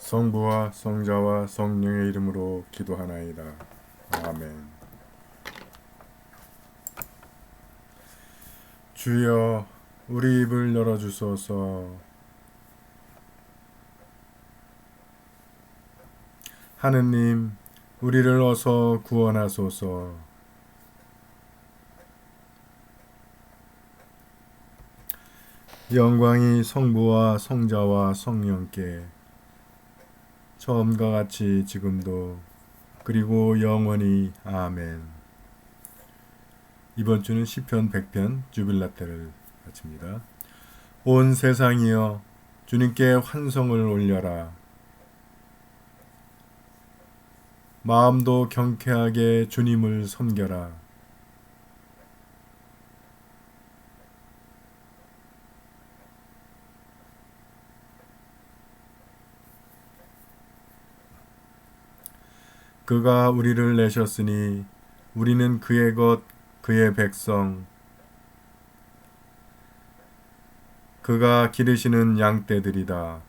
성부와 성자와 성령의 이름으로 기도하나이다. 아멘. 주여, 우리 입을 열어주소서. 하느님, 우리를 어서 구원하소서. 영광이 성부와 성자와 성령께 처음과 같이 지금도 그리고 영원히 아멘. 이번 주는 시편 100편 주빌라테를 바칩니다. 온 세상이여 주님께 환성을 올려라. 마음도 경쾌하게 주님을 섬겨라. 그가 우리를 내셨으니 우리는 그의 것, 그의 백성, 그가 기르시는 양떼들이다.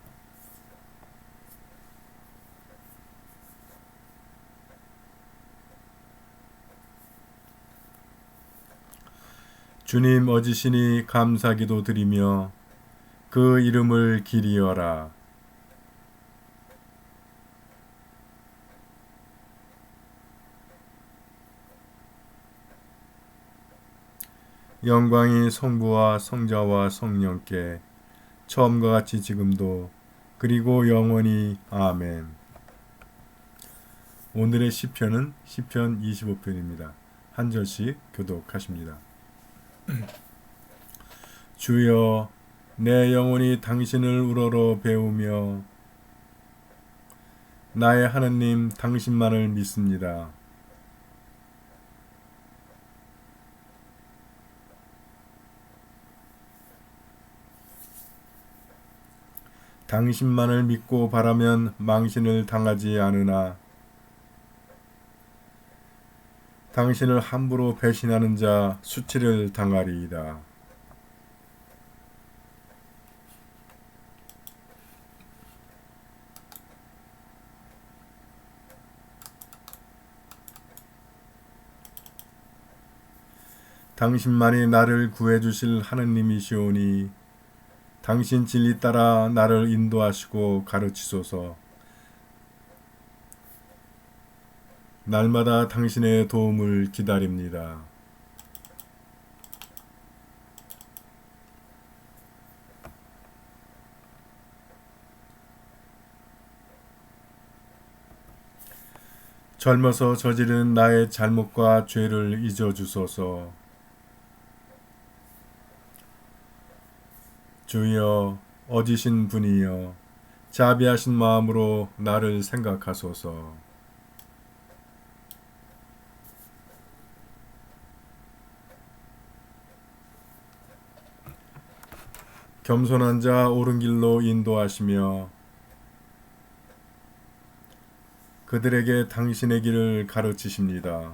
주님 어지시니 감사기도 드리며 그 이름을 기리어라. 영광이 성부와 성자와 성령께 처음과 같이 지금도 그리고 영원히 아멘. 오늘의 시편은 시편 25편입니다. 한 절씩 교독하십니다. 주여, 내 영혼이 당신을 우러러 배우며 나의 하느님 당신만을 믿습니다. 당신만을 믿고 바라면 망신을 당하지 않으나 당신을 함부로 배신하는 자 수치를 당하리이다. 당신만이 나를 구해주실 하느님이시오니 당신 진리 따라 나를 인도하시고 가르치소서. 날마다 당신의 도움을 기다립니다. 젊어서 저지른 나의 잘못과 죄를 잊어주소서. 주여, 어지신 분이여 자비하신 마음으로 나를 생각하소서. 겸손한 자 옳은 길로 인도하시며 그들에게 당신의 길을 가르치십니다.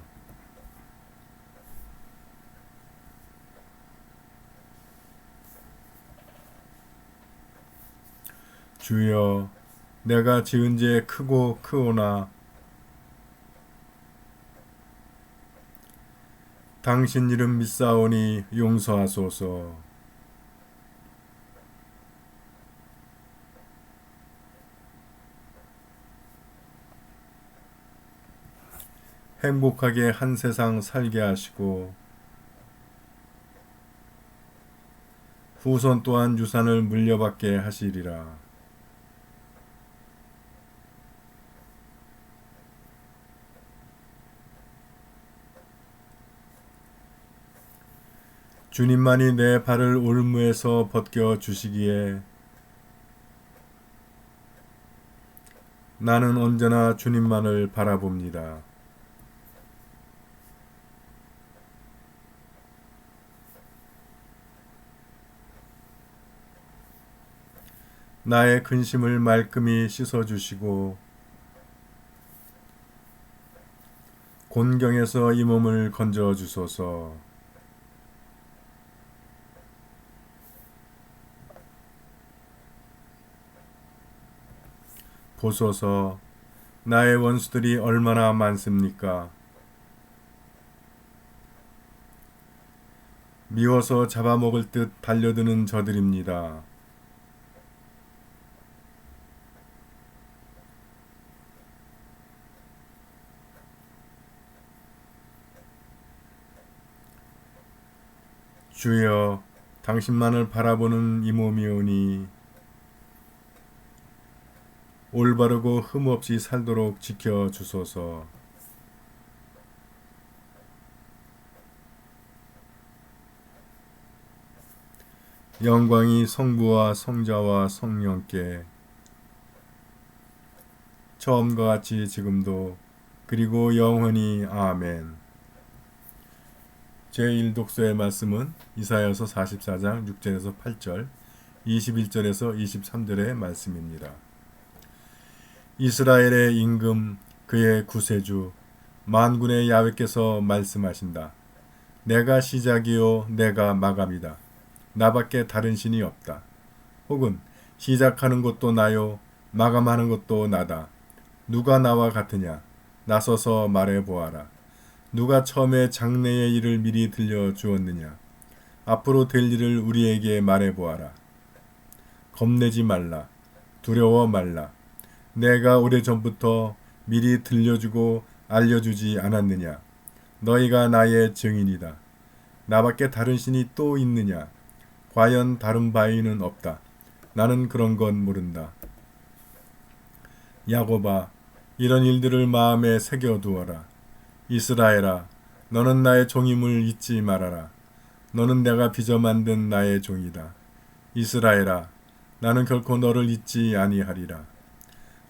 주여, 내가 지은 죄 크고 크오나 당신 이름 믿사오니 용서하소서. 행복하게 한 세상 살게 하시고 후손 또한 유산을 물려받게 하시리라. 주님만이 내 발을 올무에서 벗겨 주시기에 나는 언제나 주님만을 바라봅니다. 나의 근심을 말끔히 씻어주시고 곤경에서 이 몸을 건져주소서. 보소서, 나의 원수들이 얼마나 많습니까? 미워서 잡아먹을 듯 달려드는 저들입니다. 주여, 당신만을 바라보는 이 몸이오니 올바르고 흠없이 살도록 지켜주소서. 영광이 성부와 성자와 성령께 처음과 같이 지금도 그리고 영원히 아멘. 제1독서의 말씀은 이사야서 44장 6절에서 8절, 21절에서 23절의 말씀입니다. 이스라엘의 임금, 그의 구세주, 만군의 야훼께서 말씀하신다. 내가 시작이요 내가 마감이다. 나밖에 다른 신이 없다. 혹은 시작하는 것도 나요 마감하는 것도 나다. 누가 나와 같으냐? 나서서 말해보아라. 누가 처음에 장래의 일을 미리 들려주었느냐? 앞으로 될 일을 우리에게 말해보아라. 겁내지 말라. 두려워 말라. 내가 오래전부터 미리 들려주고 알려주지 않았느냐? 너희가 나의 증인이다. 나밖에 다른 신이 또 있느냐? 과연 다른 바위는 없다. 나는 그런 건 모른다. 야곱아, 이런 일들을 마음에 새겨두어라. 이스라엘아, 너는 나의 종임을 잊지 말아라. 너는 내가 빚어 만든 나의 종이다. 이스라엘아, 나는 결코 너를 잊지 아니하리라.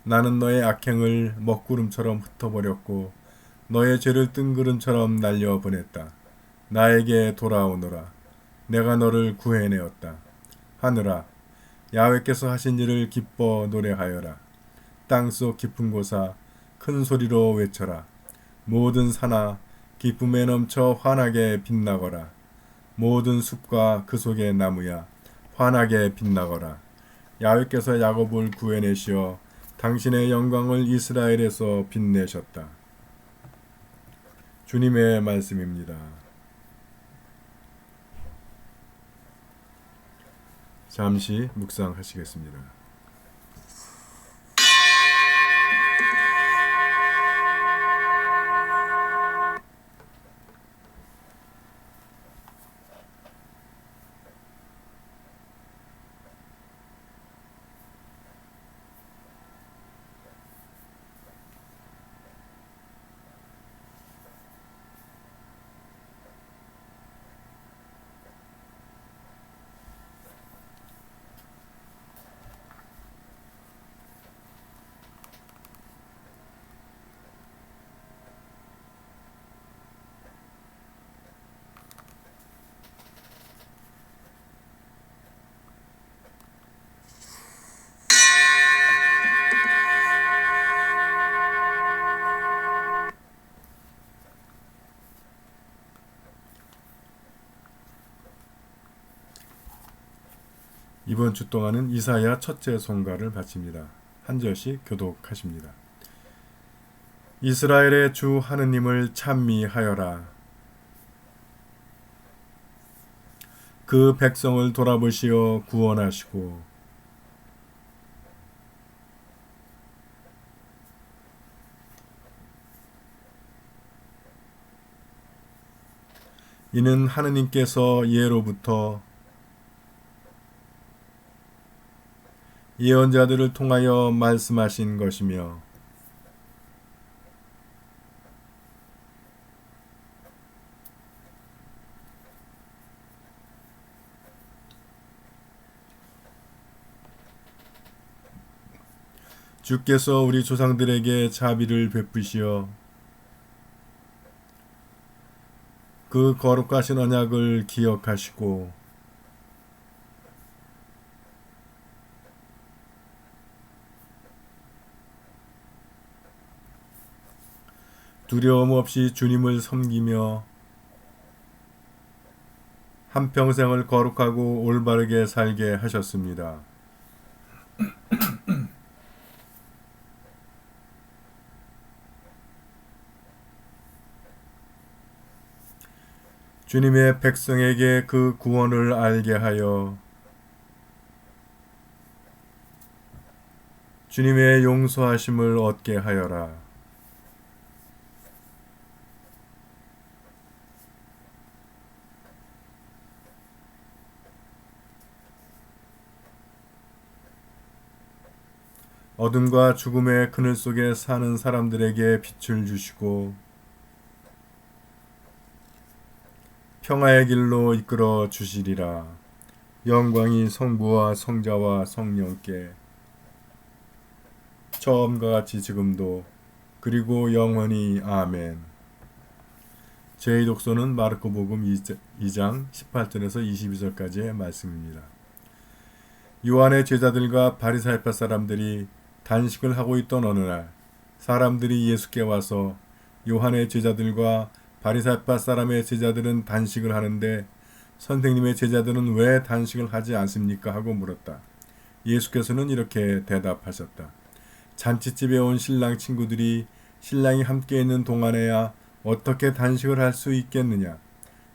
나는 너의 악행을 먹구름처럼 흩어버렸고 너의 죄를 뜬구름처럼 날려보냈다. 나에게 돌아오너라. 내가 너를 구해내었다. 하늘아, 야훼께서 하신 일을 기뻐 노래하여라. 땅속 깊은 곳아 큰 소리로 외쳐라. 모든 산아 기쁨에 넘쳐 환하게 빛나거라. 모든 숲과 그 속의 나무야 환하게 빛나거라. 야훼께서 야곱을 구해내시어 당신의 영광을 이스라엘에서 빛내셨다. 주님의 말씀입니다. 잠시 묵상하시겠습니다. 이번 주 동안은 이사야 첫째 송가를 바칩니다. 한 절씩 교독하십니다. 이스라엘의 주 하느님을 찬미하여라. 그 백성을 돌아보시어 구원하시고 이는 하느님께서 예로부터 예언자들을 통하여 말씀하신 것이며 주께서 우리 조상들에게 자비를 베푸시어 그 거룩하신 언약을 기억하시고 두려움 없이 주님을 섬기며 한평생을 거룩하고 올바르게 살게 하셨습니다. 주님의 백성에게 그 구원을 알게 하여 주님의 용서하심을 얻게 하여라. 어둠과 죽음의 그늘 속에 사는 사람들에게 빛을 주시고 평화의 길로 이끌어 주시리라. 영광이 성부와 성자와 성령께 처음과 같이 지금도 그리고 영원히 아멘. 제 독서는 마르코복음 2장 18절에서 22절까지의 말씀입니다. 요한의 제자들과 바리사이파 사람들이 단식을 하고 있던 어느 날 사람들이 예수께 와서 요한의 제자들과 바리사이파 사람의 제자들은 단식을 하는데 선생님의 제자들은 왜 단식을 하지 않습니까? 하고 물었다. 예수께서는 이렇게 대답하셨다. 잔치집에 온 신랑 친구들이 신랑이 함께 있는 동안에야 어떻게 단식을 할 수 있겠느냐?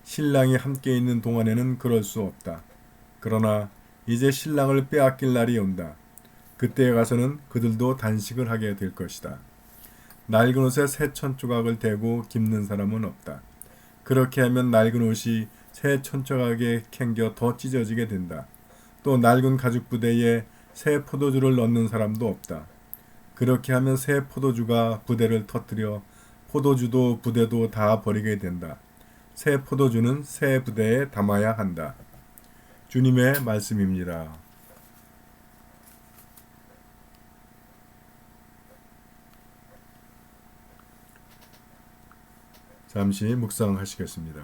신랑이 함께 있는 동안에는 그럴 수 없다. 그러나 이제 신랑을 빼앗길 날이 온다. 그때에 가서는 그들도 단식을 하게 될 것이다. 낡은 옷에 새 천조각을 대고 깁는 사람은 없다. 그렇게 하면 낡은 옷이 새 천조각에 캥겨 더 찢어지게 된다. 또 낡은 가죽 부대에 새 포도주를 넣는 사람도 없다. 그렇게 하면 새 포도주가 부대를 터뜨려 포도주도 부대도 다 버리게 된다. 새 포도주는 새 부대에 담아야 한다. 주님의 말씀입니다. 잠시 묵상하시겠습니다.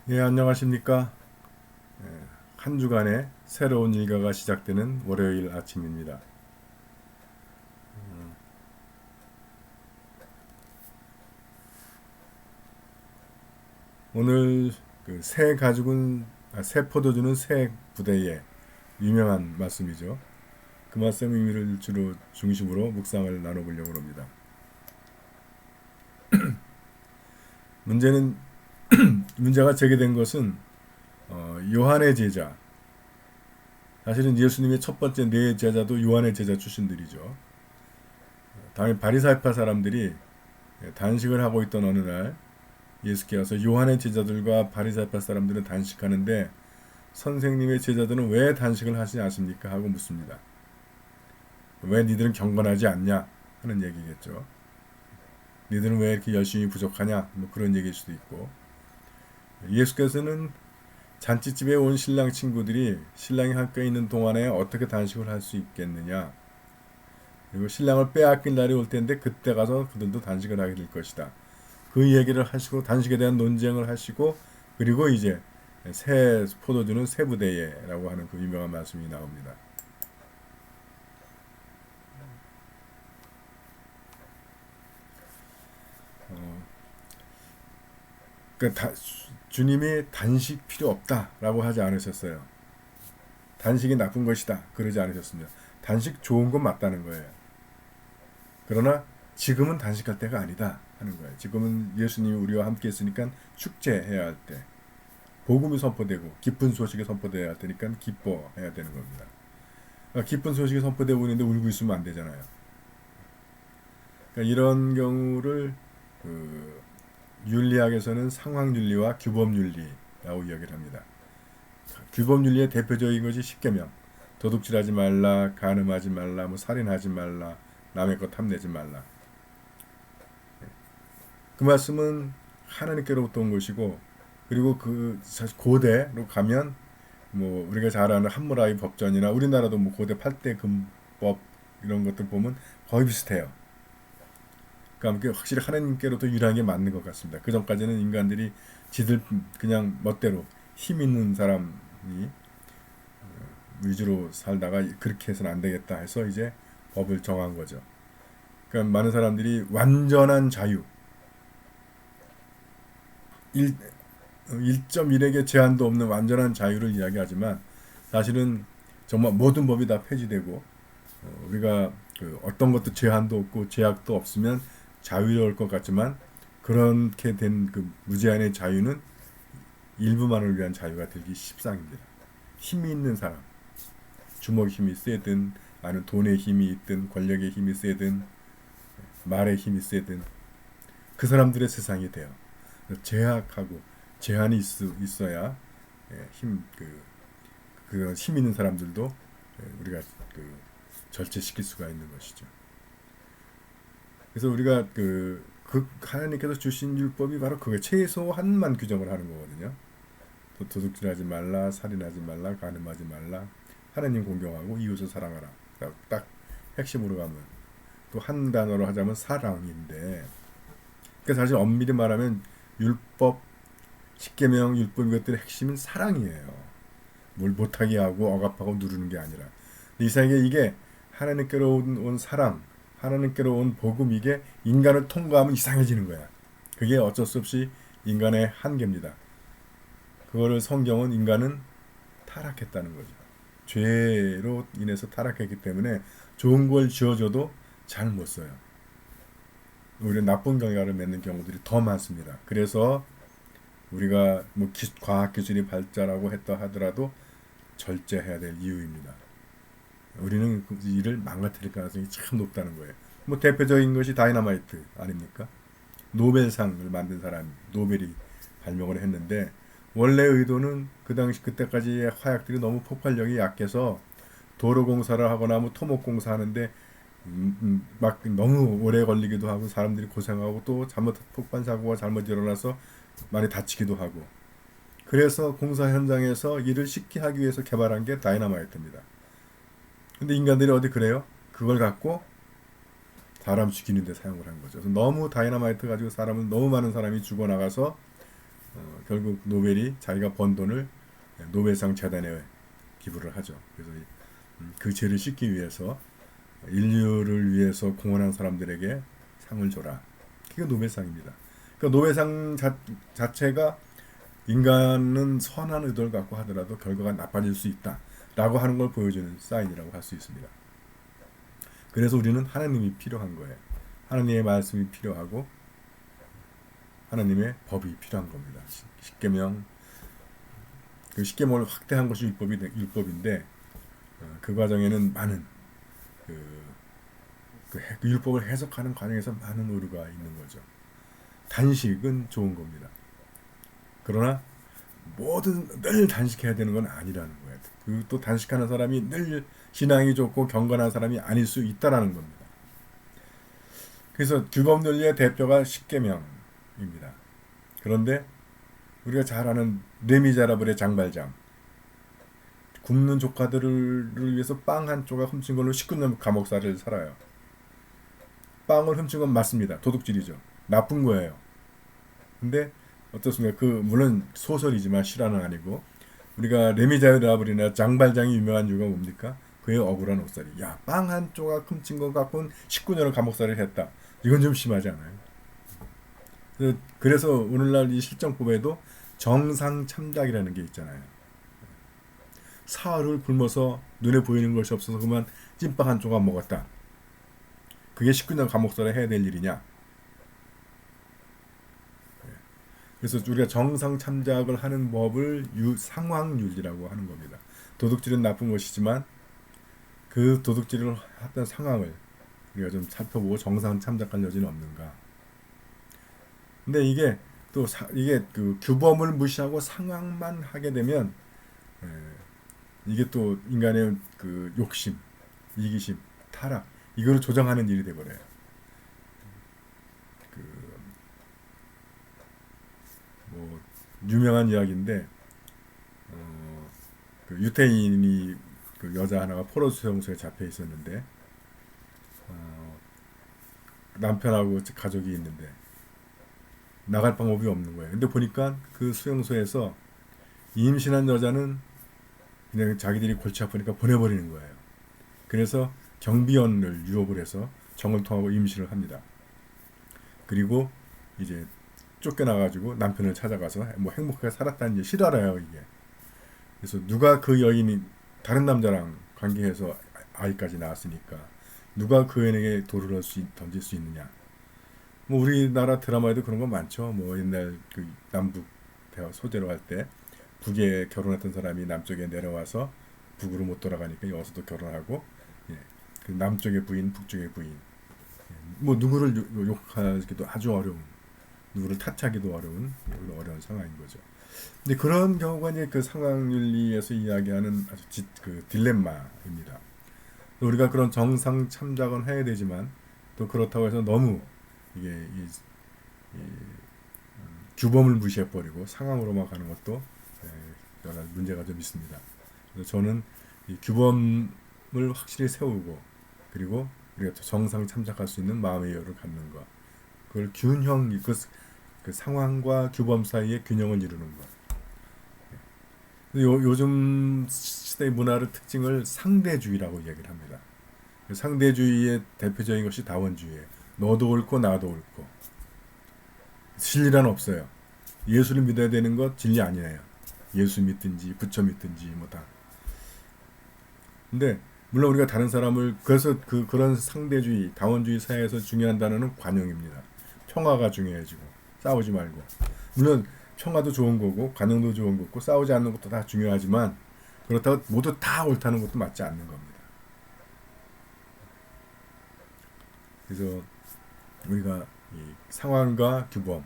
예, 안녕하십니까? 한 주간의 새로운 일과가 시작되는 월요일 아침입니다. 오늘 새 포도주는 새 부대에 유명한 말씀이죠. 그 말씀 의미를 주로 중심으로 묵상을 나눠보려고 합니다. 문제가 제기된 것은 요한의 제자, 사실은 예수님의 첫 번째 네 제자도 요한의 제자 출신들이죠. 다음에 바리사이파 사람들이 단식을 하고 있던 어느 날 예수께 와서 요한의 제자들과 바리사이파 사람들은 단식하는데 선생님의 제자들은 왜 단식을 하시지 않습니까? 하고 묻습니다. 왜 니들은 경건하지 않냐? 하는 얘기겠죠. 니들은 왜 이렇게 열심히 부족하냐? 뭐 그런 얘기일 수도 있고. 예수께서는 잔치집에 온 신랑 친구들이 신랑이 함께 있는 동안에 어떻게 단식을 할 수 있겠느냐? 그리고 신랑을 빼앗길 날이 올 텐데 그때 가서 그들도 단식을 하게 될 것이다. 그 얘기를 하시고 단식에 대한 논쟁을 하시고 그리고 이제 새 포도주는 새 부대에라고 하는 그 유명한 말씀이 나옵니다. 그러니까 주님이 단식 필요 없다라고 하지 않으셨어요. 단식이 나쁜 것이다 그러지 않으셨습니다. 단식 좋은 건 맞다는 거예요. 그러나 지금은 단식할 때가 아니다 하는 거예요. 지금은 예수님이 우리와 함께 있으니까 축제해야 할 때. 복음이 선포되고 기쁜 소식이 선포되어야 되니까 기뻐해야 되는 겁니다. 그러니까 기쁜 소식이 선포되고 있는데 울고 있으면 안 되잖아요. 그러니까 이런 경우를 그 윤리학에서는 상황윤리와 규범윤리라고 이야기를 합니다. 규범윤리의 대표적인 것이 십계명. 도둑질하지 말라, 간음하지 말라, 뭐 살인하지 말라, 남의 것 탐내지 말라. 그 말씀은 하나님께로부터 온 것이고, 그리고 그 사실 고대로 가면 뭐 우리가 잘 아는 함무라비 법전이나 우리나라도 뭐 고대 8대 금법 이런 것들 보면 거의 비슷해요. 그러니까 확실히 하나님께로부터 유리한 게 맞는 것 같습니다. 그 전까지는 인간들이 지들 그냥 멋대로 힘 있는 사람이 위주로 살다가 그렇게 해서는 안 되겠다 해서 이제 법을 정한 거죠. 그러니까 많은 사람들이 완전한 자유, 1.1에게 제한도 없는 완전한 자유를 이야기하지만 사실은 정말 모든 법이 다 폐지되고 우리가 그 어떤 것도 제한도 없고 제약도 없으면 자유로울 것 같지만 그렇게 된 그 무제한의 자유는 일부만을 위한 자유가 되기 십상입니다. 힘이 있는 사람, 주먹 힘이 세든 아니면 돈의 힘이 있든 권력의 힘이 세든 말의 힘이 세든 그 사람들의 세상이 돼요. 제약하고 제한이 있어야 힘 있는 사람들도 우리가 절제시킬 수가 있는 것이죠. 그래서 우리가 하나님께서 주신 율법이 바로 그게 최소한만 규정을 하는 거거든요. 도둑질하지 말라, 살인하지 말라, 간음하지 말라, 하나님 공경하고 이웃을 사랑하라. 딱 핵심으로 가면 또 한 단어로 하자면 사랑인데, 그러니까 사실 엄밀히 말하면 율법, 십계명, 율법 이것들의 핵심은 사랑이에요. 뭘 못하게 하고 억압하고 누르는 게 아니라 이상하게 이게 하나님께로 온 사랑, 하나님께로 온 복음 이게 인간을 통과하면 이상해지는 거야. 그게 어쩔 수 없이 인간의 한계입니다. 그거를 성경은 인간은 타락했다는 거죠. 죄로 인해서 타락했기 때문에 좋은 걸 지어줘도 잘 못 써요. 오히려 나쁜 결과를 맺는 경우들이 더 많습니다. 그래서 우리가 뭐 과학기술이 발달하고 했다 하더라도 절제해야 될 이유입니다. 우리는 그 일을 망가뜨릴 가능성이 참 높다는 거예요. 뭐 대표적인 것이 다이너마이트 아닙니까? 노벨상을 만든 사람, 노벨이 발명을 했는데 원래 의도는 그 당시 그때까지의 화약들이 너무 폭발력이 약해서 도로 공사를 하거나 뭐 토목 공사하는데 막 너무 오래 걸리기도 하고 사람들이 고생하고 또 폭발 사고가 잘못 일어나서 많이 다치기도 하고 그래서 공사 현장에서 일을 쉽게 하기 위해서 개발한 게 다이너마이트입니다. 근데 인간들이 어디 그래요? 그걸 갖고 사람 죽이는 데 사용을 한 거죠. 그래서 너무 다이너마이트 가지고 너무 많은 사람이 죽어나가서 결국 노벨이 자기가 번 돈을 노벨상 재단에 기부를 하죠. 그래서 그 죄를 씻기 위해서 인류를 위해서 공헌한 사람들에게 상을 줘라. 그게 노벨상입니다. 그러니까 노벨상 자체가 인간은 선한 의도를 갖고 하더라도 결과가 나빠질 수 있다라고 하는 걸 보여주는 사인이라고 할 수 있습니다. 그래서 우리는 하나님이 필요한 거예요. 하나님의 말씀이 필요하고 하나님의 법이 필요한 겁니다. 십계명, 그 십계명을 확대한 것이 율법인데 그 과정에는 많은 그 율법을 해석하는 과정에서 많은 오류가 있는 거죠. 단식은 좋은 겁니다. 그러나 늘 단식해야 되는 건 아니라는 거예요. 그리고 또 단식하는 사람이 늘 신앙이 좋고 경건한 사람이 아닐 수 있다라는 겁니다. 그래서 규범논리의 대표가 십계명입니다. 그런데 우리가 잘 아는 레미제라블의 장발장, 굶는 조카들을 위해서 빵 한 조각 훔친 걸로 19년 감옥살이를 살아요. 빵을 훔친 건 맞습니다. 도둑질이죠. 나쁜 거예요. 근데 어떻습니까? 물론 소설이지만 실화는 아니고 우리가 레미제라블이나 장발장이 유명한 이유가 뭡니까? 그의 억울한 옥살이. 야, 빵 한 조각 훔친 것 갖고는 19년을 감옥살이를 했다. 이건 좀 심하지 않아요? 그래서 오늘날 이 실정법에도 정상참작이라는 게 있잖아요. 사흘을 굶어서 눈에 보이는 것이 없어서 그만 찐빵 한 조각 먹었다. 그게 19년 감옥살이 해야 될 일이냐? 그래서 우리가 정상 참작을 하는 법을 상황윤리라고 하는 겁니다. 도둑질은 나쁜 것이지만 그 도둑질을 했던 상황을 우리가 좀 살펴보고 정상 참작할 여지는 없는가. 근데 이게 또 이게 그 규범을 무시하고 상황만 하게 되면 에, 이게 또 인간의 그 욕심, 이기심, 타락 이걸 조장하는 일이 돼버려요. 그 뭐 유명한 이야기인데 그 유태인이 그 여자 하나가 포로 수용소에 잡혀 있었는데 어, 남편하고 가족이 있는데 나갈 방법이 없는 거예요. 근데 보니까 그 수용소에서 임신한 여자는 그냥 자기들이 골치 아프니까 보내버리는 거예요. 그래서 경비원을 유혹을 해서 정을 통하고 임신을 합니다. 그리고 이제 쫓겨나가지고 남편을 찾아가서 뭐 행복하게 살았다는 실화를 해요 이게. 그래서 누가 그 여인이 다른 남자랑 관계해서 아이까지 낳았으니까 누가 그 여인에게 돌을 던질 수 있느냐. 뭐 우리나라 드라마에도 그런 거 많죠. 뭐 옛날 그 남북 대화 소재로 할 때 북에 결혼했던 사람이 남쪽에 내려와서 북으로 못 돌아가니까 여기서도 결혼하고 예. 그 남쪽의 부인, 북쪽의 부인. 예. 뭐 누구를 욕하기도 아주 어려운, 누구를 탓하기도 어려운 어려운 상황인 거죠. 근데 그런 경우가 이제 그 상황윤리에서 이야기하는 아주 그 딜레마입니다. 우리가 그런 정상 참작은 해야 되지만 또 그렇다고 해서 너무 이게 이 규범을 무시해버리고 상황으로만 가는 것도 여러 가지 문제가 좀 있습니다. 그래서 저는 이 규범을 확실히 세우고 그리고 우리가 정상 참작할 수 있는 마음의 여유를 갖는 것, 그걸 균형, 그 상황과 규범 사이의 균형을 이루는 것. 요즘 시대의 문화의 특징을 상대주의라고 얘기를 합니다. 상대주의의 대표적인 것이 다원주의예요. 너도 옳고 나도 옳고. 진리란 없어요. 예수를 믿어야 되는 것 진리 아니에요. 예수 믿든지 부처 믿든지 뭐 다. 근데 물론 우리가 다른 사람을 그래서 그런 상대주의, 다원주의 사회에서 중요한 단어는 관용입니다. 평화가 중요해지고 싸우지 말고. 물론 평화도 좋은 거고 관용도 좋은 거고 싸우지 않는 것도 다 중요하지만 그렇다고 모두 다 옳다는 것도 맞지 않는 겁니다. 그래서 우리가 이 상황과 규범,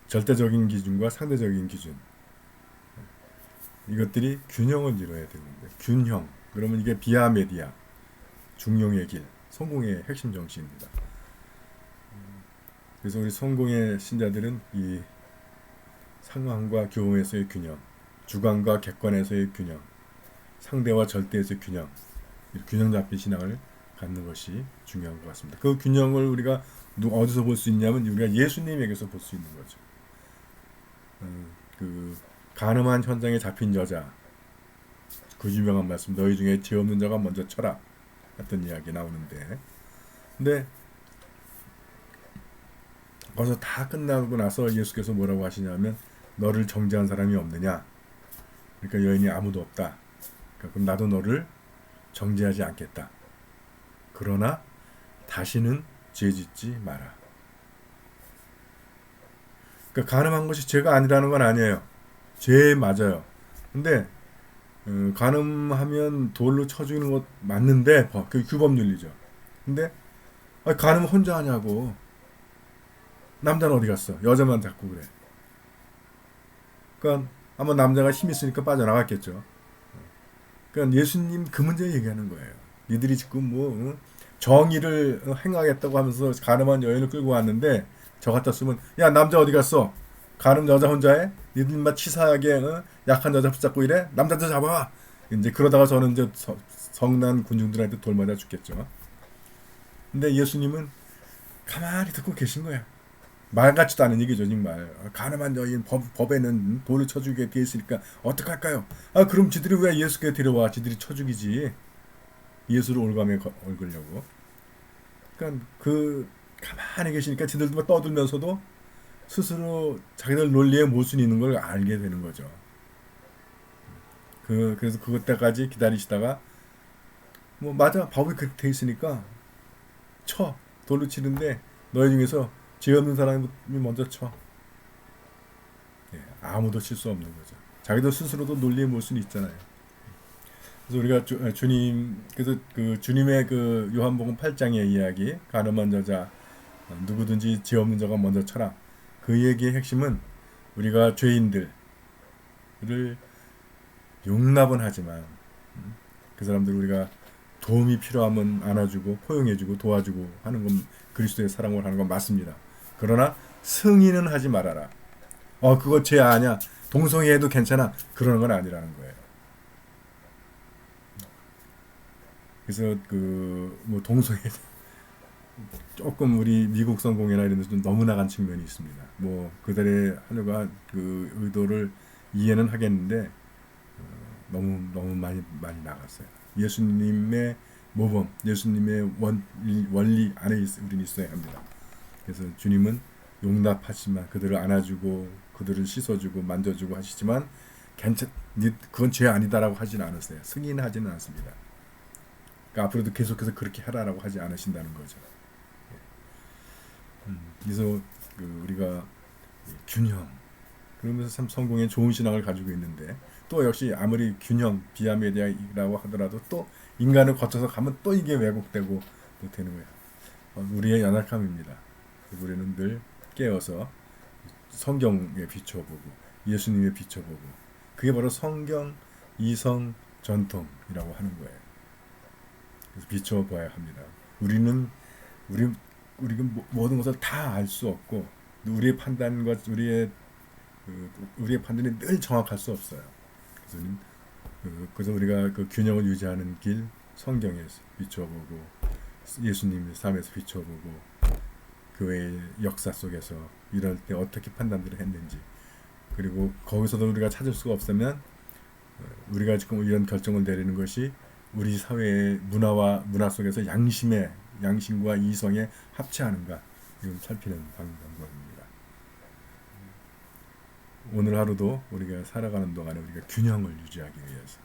절대적인 기준과 상대적인 기준 이것들이 균형을 이뤄야 되는데 균형 그러면 이게 비아 메디아 중용의 길 성공의 핵심 정신입니다. 그래서 우리 성공의 신자들은 이 상황과 규범에서의 균형, 주관과 객관에서의 균형, 상대와 절대에서의 균형, 균형 잡힌 신앙을 갖는 것이 중요한 것 같습니다. 그 균형을 우리가 어디서 볼 수 있냐면 우리가 예수님에게서 볼 수 있는 거죠. 그 간음한 현장에 잡힌 여자, 그 유명한 말씀, 너희 중에 죄 없는 자가 먼저 쳐라 했던 이야기 나오는데, 근데 거기서 다 끝나고 나서 예수께서 뭐라고 하시냐면 너를 정죄한 사람이 없느냐. 그러니까 여인이 아무도 없다. 그러니까 그럼 나도 너를 정죄하지 않겠다. 그러나 다시는 죄 짓지 마라. 그러니까 간음한 것이 죄가 아니라는 건 아니에요. 죄 맞아요. 근데 간음하면 돌로 쳐 죽이는 것 맞는데 그 규범윤리죠. 근데 간음 혼자 하냐고. 남자는 어디 갔어? 여자만 자꾸 그래. 그러니까 아마 남자가 힘 있으니까 빠져나갔겠죠. 그러니까 예수님 그 문제 얘기하는 거예요. 니들이 지금 뭐 정의를 행하겠다고 하면서 간음한 여인을 끌고 왔는데 저 같다 쓰면 야 남자 어디 갔어? 간음 여자 혼자 해? 니들만 치사하게 약한 여자 붙잡고 이래? 남자도 잡아. 이제 그러다가 저는 이제 성난 군중들한테 돌 맞아 죽겠죠. 근데 예수님은 가만히 듣고 계신 거야. 말 같지도 않은 얘기죠 정말. 가늠한 여인 법에는 돌을 쳐주게 돼 있으니까 어떡할까요? 그럼 지들이 왜 예수께 데려와? 지들이 쳐죽이지. 예수를 올감에 얽으려고. 그러니까 그 가만히 계시니까 지들도 막 떠들면서도 스스로 자기들 논리의 모순이 있는 걸 알게 되는 거죠. 그래서 그때까지 기다리시다가 뭐 맞아 법이 그렇게 돼 있으니까 쳐 돌로 치는데 너희 중에서 죄 없는 사람이 먼저 쳐. 아무도 칠 수 없는 거죠. 자기도 스스로도 논리에 몰 수는 있잖아요. 그래서 우리가 주님, 그래서 그 주님의 그 요한복음 8장의 이야기, 가늠한 여자, 누구든지 죄 없는 자가 먼저 쳐라. 그 얘기의 핵심은 우리가 죄인들을 용납은 하지만 그 사람들 우리가 도움이 필요하면 안아주고 포용해주고 도와주고 하는 건 그리스도의 사랑을 하는 건 맞습니다. 그러나 승인은 하지 말아라. 그거 죄 아니야. 동성애해도 괜찮아. 그러는 건 아니라는 거예요. 그래서 뭐 동성애 조금 우리 미국 성공이나 이런 데서 좀 너무 나간 측면이 있습니다. 뭐 그들의 하려고 그 의도를 이해는 하겠는데 너무 많이 나갔어요. 예수님의 모범, 예수님의 원리 안에 우리는 있어야 합니다. 그래서 주님은 용납하지만 그들을 안아주고 그들을 씻어주고 만져주고 하시지만 그건 죄 아니다라고 하지는 않으세요. 승인하지는 않습니다. 그러니까 앞으로도 계속해서 그렇게 하라라고 하지 않으신다는 거죠. 그래서 우리가 균형, 그러면서 참 성공의 좋은 신앙을 가지고 있는데 또 역시 아무리 균형, 비아메디아라고 하더라도 또 인간을 거쳐서 가면 또 이게 왜곡되고 또 되는 거예요. 우리의 연약함입니다. 우리는 늘 깨어서 성경에 비춰보고 예수님에 비춰보고 그게 바로 성경, 이성, 전통이라고 하는 거예요. 그래서 비춰봐야 합니다. 우리는 모든 것을 다 알 수 없고 우리의 판단과 우리의 판단이 늘 정확할 수 없어요. 그래서 우리가 그 균형을 유지하는 길, 성경에서 비춰보고 예수님의 삶에서 비춰보고 교회의 역사 속에서 이럴 때 어떻게 판단들을 했는지, 그리고 거기서도 우리가 찾을 수가 없으면 우리가 지금 이런 결정을 내리는 것이 우리 사회의 문화 속에서 양심과 이성에 합치하는가, 이걸 살피는 방법입니다. 오늘 하루도 우리가 살아가는 동안에 우리가 균형을 유지하기 위해서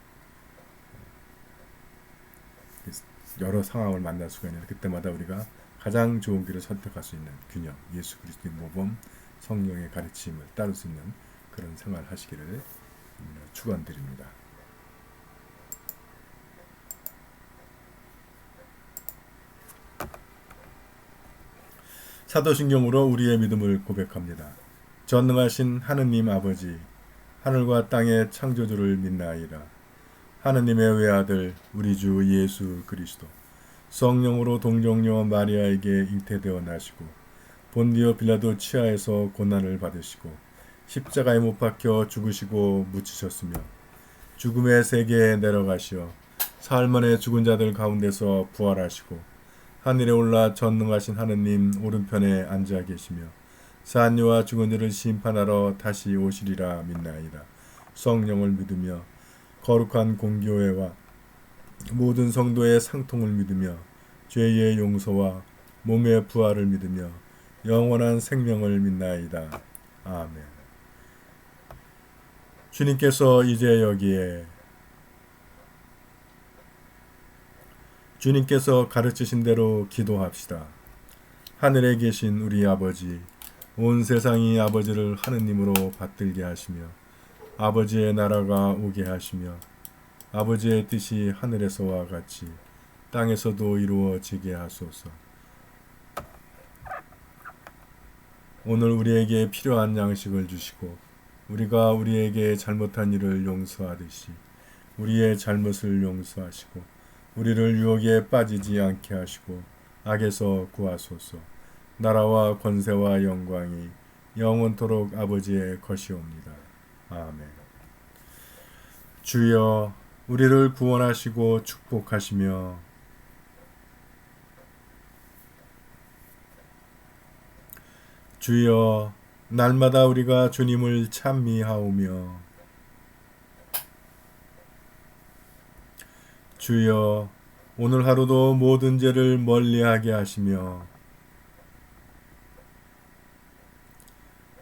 여러 상황을 만날 수가 있는데 그때마다 우리가 가장 좋은 길을 선택할 수 있는 균형, 예수 그리스도의 모범, 성령의 가르침을 따를 수 있는 그런 생활을 하시기를 축원드립니다. 사도신경으로 우리의 믿음을 고백합니다. 전능하신 하느님 아버지, 하늘과 땅의 창조주를 믿나이다. 하느님의 외아들 우리 주 예수 그리스도 성령으로 동정녀 마리아에게 잉태되어 나시고 본디오 빌라도 치하에서 고난을 받으시고 십자가에 못 박혀 죽으시고 묻히셨으며 죽음의 세계에 내려가시어 사흘 만에 죽은 자들 가운데서 부활하시고 하늘에 올라 전능하신 하느님 오른편에 앉아 계시며 산유와 죽은 이를 심판하러 다시 오시리라 믿나이다. 성령을 믿으며 거룩한 공교회와 모든 성도의 상통을 믿으며 죄의 용서와 몸의 부활을 믿으며 영원한 생명을 믿나이다. 아멘. 주님께서 이제 여기에 주님께서 가르치신 대로 기도합시다. 하늘에 계신 우리 아버지, 온 세상이 아버지를 하느님으로 받들게 하시며 아버지의 나라가 오게 하시며 아버지의 뜻이 하늘에서와 같이 땅에서도 이루어지게 하소서. 오늘 우리에게 필요한 양식을 주시고 우리가 우리에게 잘못한 일을 용서하듯이 우리의 잘못을 용서하시고 우리를 유혹에 빠지지 않게 하시고 악에서 구하소서. 나라와 권세와 영광이 영원토록 아버지의 것이옵니다. 아멘. 주여 우리를 구원하시고 축복하시며 주여 날마다 우리가 주님을 찬미하오며 주여 오늘 하루도 모든 죄를 멀리하게 하시며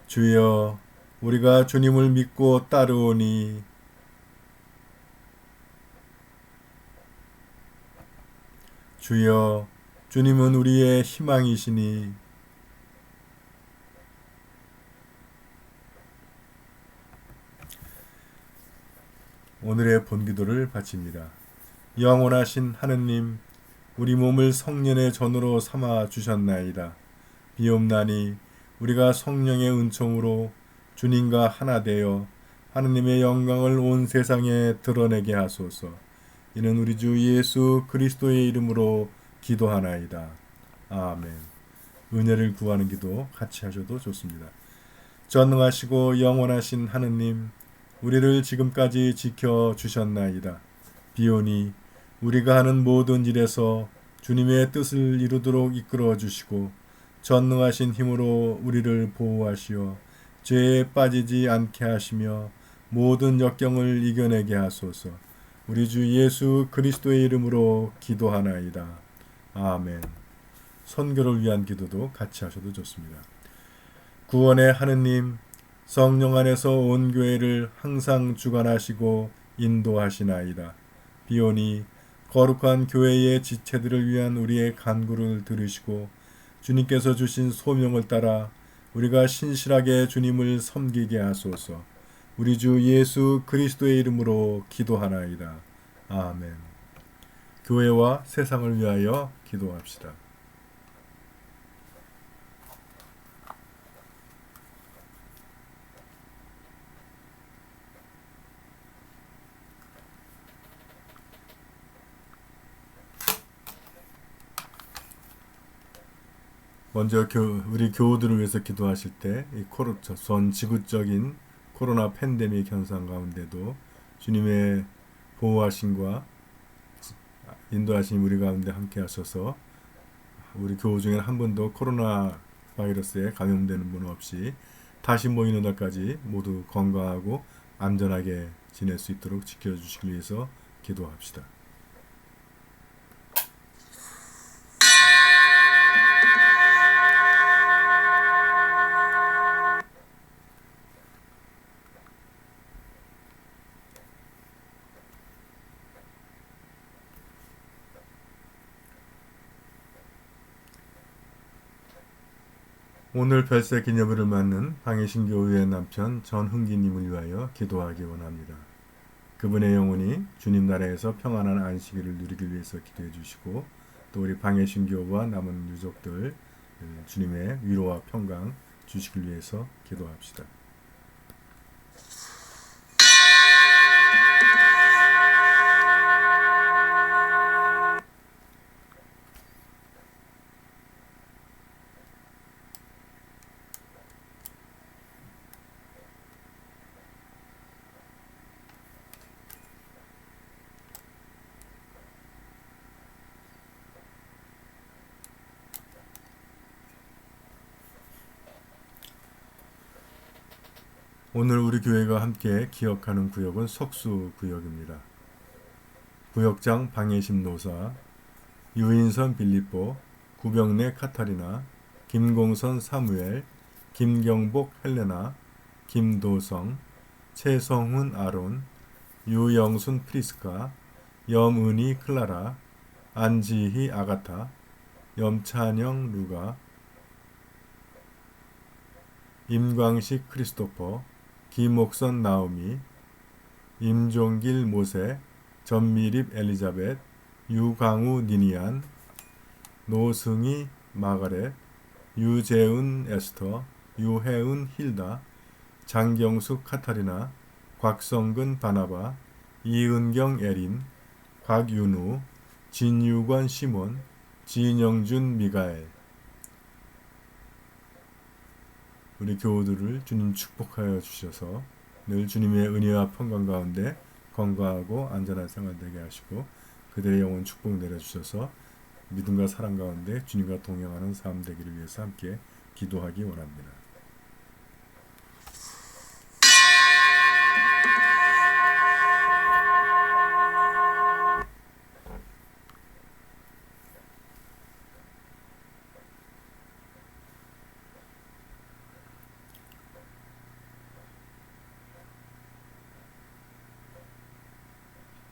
주여 우리가 주님을 믿고 따르오니 주여 주님은 우리의 희망이시니 오늘의 본기도를 바칩니다. 영원하신 하느님, 우리 몸을 성령의 전으로 삼아 주셨나이다. 비옵나니 우리가 성령의 은총으로 주님과 하나 되어 하느님의 영광을 온 세상에 드러내게 하소서. 이는 우리 주 예수 그리스도의 이름으로 기도하나이다. 아멘. 은혜를 구하는 기도 같이 하셔도 좋습니다. 전능하시고 영원하신 하느님, 우리를 지금까지 지켜주셨나이다. 비오니 우리가 하는 모든 일에서 주님의 뜻을 이루도록 이끌어 주시고 전능하신 힘으로 우리를 보호하시어 죄에 빠지지 않게 하시며 모든 역경을 이겨내게 하소서. 우리 주 예수 그리스도의 이름으로 기도하나이다. 아멘. 선교를 위한 기도도 같이 하셔도 좋습니다. 구원의 하느님, 성령 안에서 온 교회를 항상 주관하시고 인도하시나이다. 비오니 거룩한 교회의 지체들을 위한 우리의 간구를 들으시고 주님께서 주신 소명을 따라 우리가 신실하게 주님을 섬기게 하소서. 우리 주 예수 그리스도의 이름으로 기도하나이다. 아멘. 교회와 세상을 위하여 기도합시다. 먼저 우리 교우들을 위해서 기도하실 때 전 지구적인 코로나 팬데믹 현상 가운데도 주님의 보호하심과 인도하심 우리 가운데 함께 하셔서 우리 교우 중에 한 분도 코로나 바이러스에 감염되는 분 없이 다시 모이는 날까지 모두 건강하고 안전하게 지낼 수 있도록 지켜주시기 위해서 기도합시다. 오늘 별세 기념일을 맞는 방해신교회의 남편 전흥기님을 위하여 기도하기 원합니다. 그분의 영혼이 주님 나라에서 평안한 안식일을 누리기 위해서 기도해 주시고 또 우리 방해신교와 남은 유족들 주님의 위로와 평강 주시길 위해서 기도합시다. 오늘 우리 교회가 함께 기억하는 구역은 석수구역입니다. 구역장 방해심 노사, 유인선 빌립보, 구병래 카타리나, 김공선 사무엘, 김경복 헬레나, 김도성, 최성훈 아론, 유영순 프리스카, 염은희 클라라, 안지희 아가타, 염찬영 루가, 임광식 크리스토퍼, 김옥선 나오미, 임종길 모세, 전미립 엘리자벳, 유강우 니니안, 노승희 마가렛, 유재은 에스터, 유혜은 힐다, 장경숙 카타리나, 곽성근 바나바, 이은경 에린, 곽윤우, 진유권 시몬, 진영준 미가엘. 우리 교우들을 주님 축복하여 주셔서 늘 주님의 은혜와 평강 가운데 건강하고 안전한 생활 되게 하시고 그들의 영혼 축복 내려주셔서 믿음과 사랑 가운데 주님과 동행하는 삶 되기를 위해서 함께 기도하기 원합니다.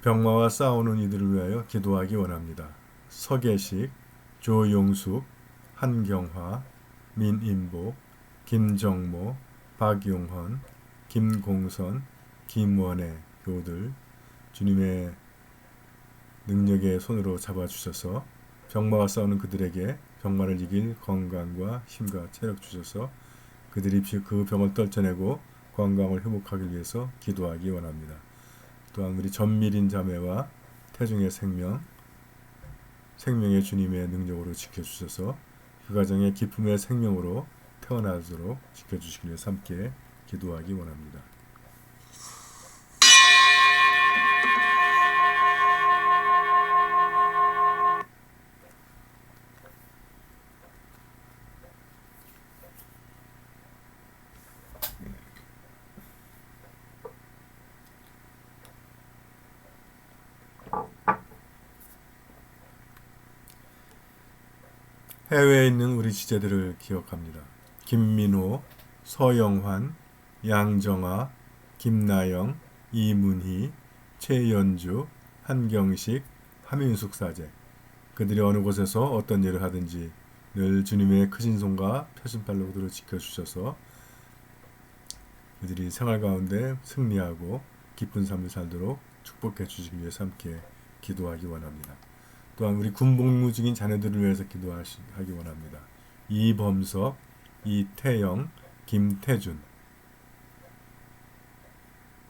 병마와 싸우는 이들을 위하여 기도하기 원합니다. 서계식, 조용숙, 한경화, 민인복, 김정모, 박용헌, 김공선, 김원혜 교우들 주님의 능력의 손으로 잡아주셔서 병마와 싸우는 그들에게 병마를 이길 건강과 힘과 체력 주셔서 그들이 그 병을 떨쳐내고 건강을 회복하기 위해서 기도하기 원합니다. 또한 우리 전밀인 자매와 태중의 생명의 주님의 능력으로 지켜주셔서 그 가정의 기쁨의 생명으로 태어나도록 지켜주시기 위해서 함께 기도하기 원합니다. 해외에 있는 우리 지체들을 기억합니다. 김민호, 서영환, 양정아, 김나영, 이문희, 최연주, 한경식, 하민숙 사제. 그들이 어느 곳에서 어떤 일을 하든지 늘 주님의 크신 손과 펴신 팔로 그들을 지켜주셔서 그들이 생활 가운데 승리하고 기쁜 삶을 살도록 축복해 주시기 위해서 함께 기도하기 원합니다. 또한 우리 군복무 중인 자녀들을 위해서 기도하기 원합니다. 이범석, 이태영, 김태준.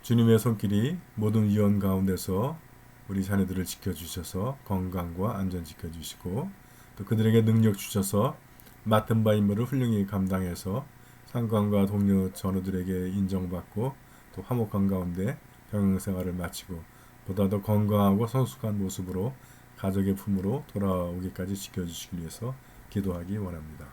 주님의 손길이 모든 위험 가운데서 우리 자녀들을 지켜주셔서 건강과 안전 지켜주시고 또 그들에게 능력 주셔서 맡은 바 임무를 훌륭히 감당해서 상관과 동료 전우들에게 인정받고 또 화목한 가운데 병영생활을 마치고 보다 더 건강하고 성숙한 모습으로 가족의 품으로 돌아오기까지 지켜주시기 위해서 기도하기 원합니다.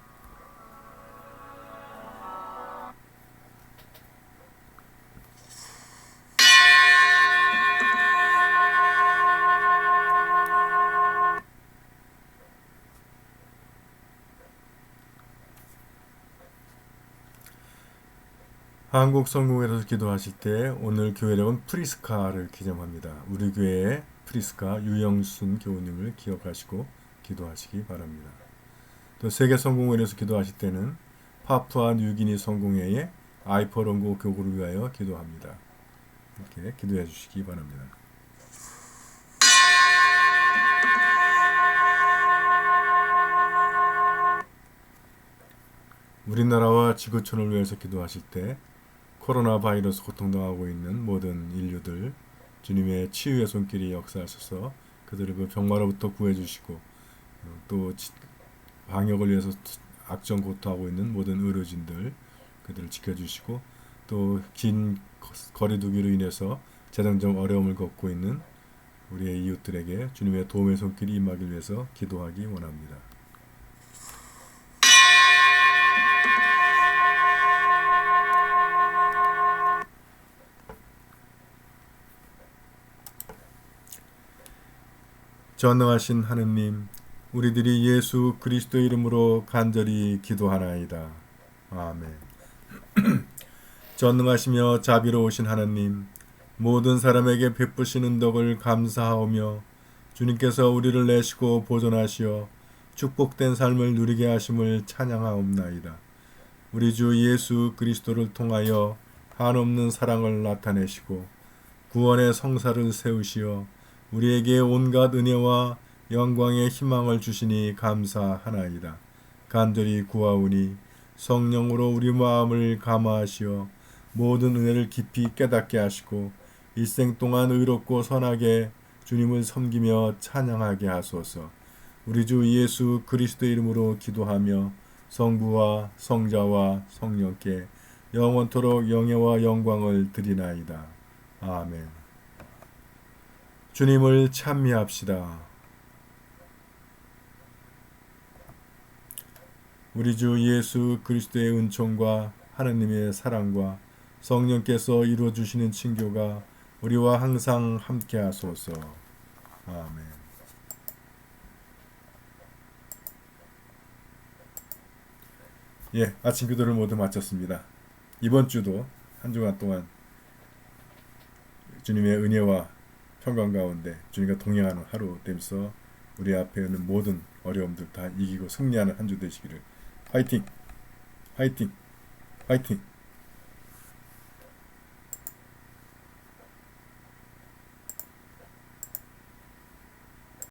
한국 성공회에서 기도하실 때 오늘 교회력은 프리스카를 기념합니다. 우리 교회의 프리스카 유영순 교우님을 기억하시고 기도하시기 바랍니다. 또 세계 성공회에서 기도하실 때는 파푸아 뉴기니 성공회의 아이퍼런고 교구를 위하여 기도합니다. 이렇게 기도해 주시기 바랍니다. 우리나라와 지구촌을 위해서 기도하실 때 코로나 바이러스 고통당하고 있는 모든 인류들 주님의 치유의 손길이 역사하셔서 그들을 그 병마로부터 구해주시고 또 방역을 위해서 악정 고통하고 있는 모든 의료진들 그들을 지켜주시고 또 긴 거리두기로 인해서 재정적 어려움을 겪고 있는 우리의 이웃들에게 주님의 도움의 손길이 임하기 위해서 기도하기 원합니다. 전능하신 하느님, 우리들이 예수 그리스도의 이름으로 간절히 기도하나이다. 아멘. 전능하시며 자비로우신 하느님, 모든 사람에게 베푸시는 덕을 감사하오며 주님께서 우리를 내시고 보존하시어 축복된 삶을 누리게 하심을 찬양하옵나이다. 우리 주 예수 그리스도를 통하여 한없는 사랑을 나타내시고 구원의 성사를 세우시어 우리에게 온갖 은혜와 영광의 희망을 주시니 감사하나이다. 간절히 구하오니 성령으로 우리 마음을 감화하시어 모든 은혜를 깊이 깨닫게 하시고 일생 동안 의롭고 선하게 주님을 섬기며 찬양하게 하소서. 우리 주 예수 그리스도의 이름으로 기도하며 성부와 성자와 성령께 영원토록 영예와 영광을 드리나이다. 아멘. 주님을 찬미합시다. 우리 주 예수 그리스도의 은총과 하나님의 사랑과 성령께서 이루어주시는 친교가 우리와 항상 함께 하소서. 아멘. 예, 아침 기도를 모두 마쳤습니다. 이번 주도 한 주간 동안 주님의 은혜와 평강 가운데 주님과 동행하는 하루 되면서 우리 앞에 있는 모든 어려움들 다 이기고 승리하는 한 주 되시기를. 화이팅! 화이팅! 화이팅!